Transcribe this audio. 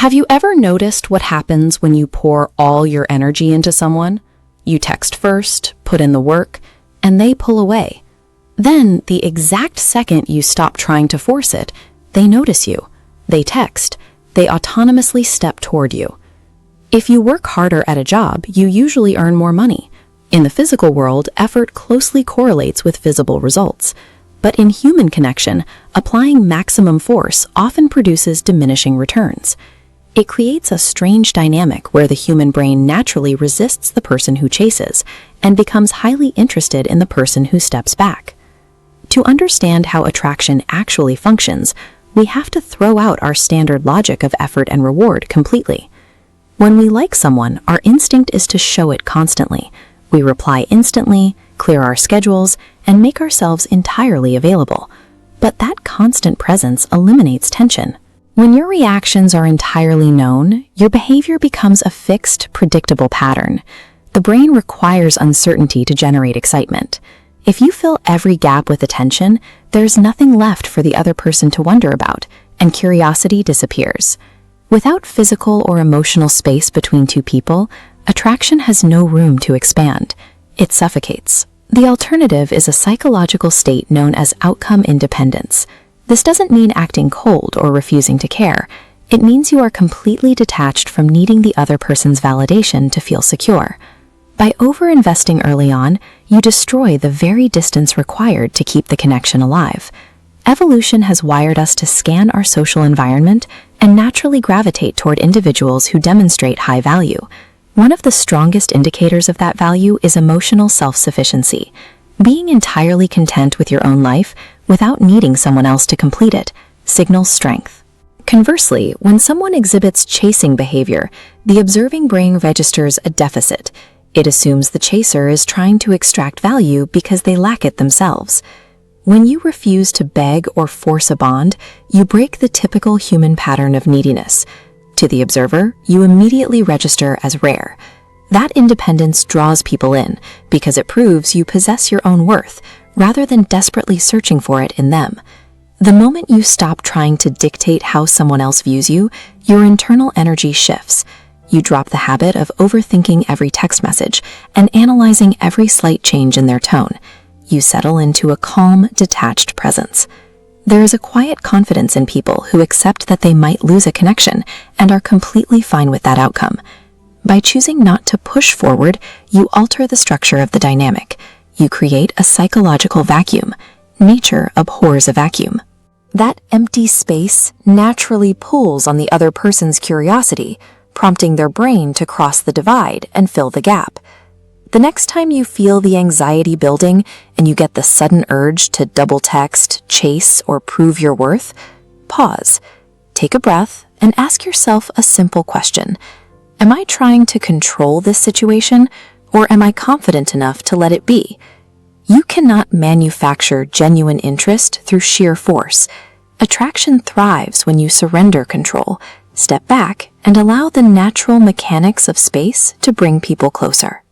Have you ever noticed what happens when you pour all your energy into someone? You text first, put in the work, and they pull away. Then, the exact second you stop trying to force it, they notice you. They text. They autonomously step toward you. If you work harder at a job, you usually earn more money. In the physical world, effort closely correlates with visible results. But in human connection, applying maximum force often produces diminishing returns. It creates a strange dynamic where the human brain naturally resists the person who chases and becomes highly interested in the person who steps back. To understand how attraction actually functions, we have to throw out our standard logic of effort and reward completely. When we like someone, our instinct is to show it constantly. We reply instantly, clear our schedules, and make ourselves entirely available. But that constant presence eliminates tension. When your reactions are entirely known, your behavior becomes a fixed, predictable pattern. The brain requires uncertainty to generate excitement. If you fill every gap with attention, there's nothing left for the other person to wonder about, and curiosity disappears. Without physical or emotional space between two people, attraction has no room to expand. It suffocates. The alternative is a psychological state known as outcome independence. This doesn't mean acting cold or refusing to care. It means you are completely detached from needing the other person's validation to feel secure. By over-investing early on, you destroy the very distance required to keep the connection alive. Evolution has wired us to scan our social environment and naturally gravitate toward individuals who demonstrate high value. One of the strongest indicators of that value is emotional self-sufficiency. Being entirely content with your own life without needing someone else to complete it signals strength. Conversely, when someone exhibits chasing behavior, the observing brain registers a deficit. It assumes the chaser is trying to extract value because they lack it themselves. When you refuse to beg or force a bond, you break the typical human pattern of neediness. To the observer, you immediately register as rare. That independence draws people in because it proves you possess your own worth rather than desperately searching for it in them. The moment you stop trying to dictate how someone else views you, your internal energy shifts. You drop the habit of overthinking every text message and analyzing every slight change in their tone. You settle into a calm, detached presence. There is a quiet confidence in people who accept that they might lose a connection and are completely fine with that outcome. By choosing not to push forward, you alter the structure of the dynamic. You create a psychological vacuum. Nature abhors a vacuum. That empty space naturally pulls on the other person's curiosity, prompting their brain to cross the divide and fill the gap. The next time you feel the anxiety building and you get the sudden urge to double text, chase, or prove your worth, pause, take a breath, and ask yourself a simple question. Am I trying to control this situation, or am I confident enough to let it be? You cannot manufacture genuine interest through sheer force. Attraction thrives when you surrender control, step back, and allow the natural mechanics of space to bring people closer.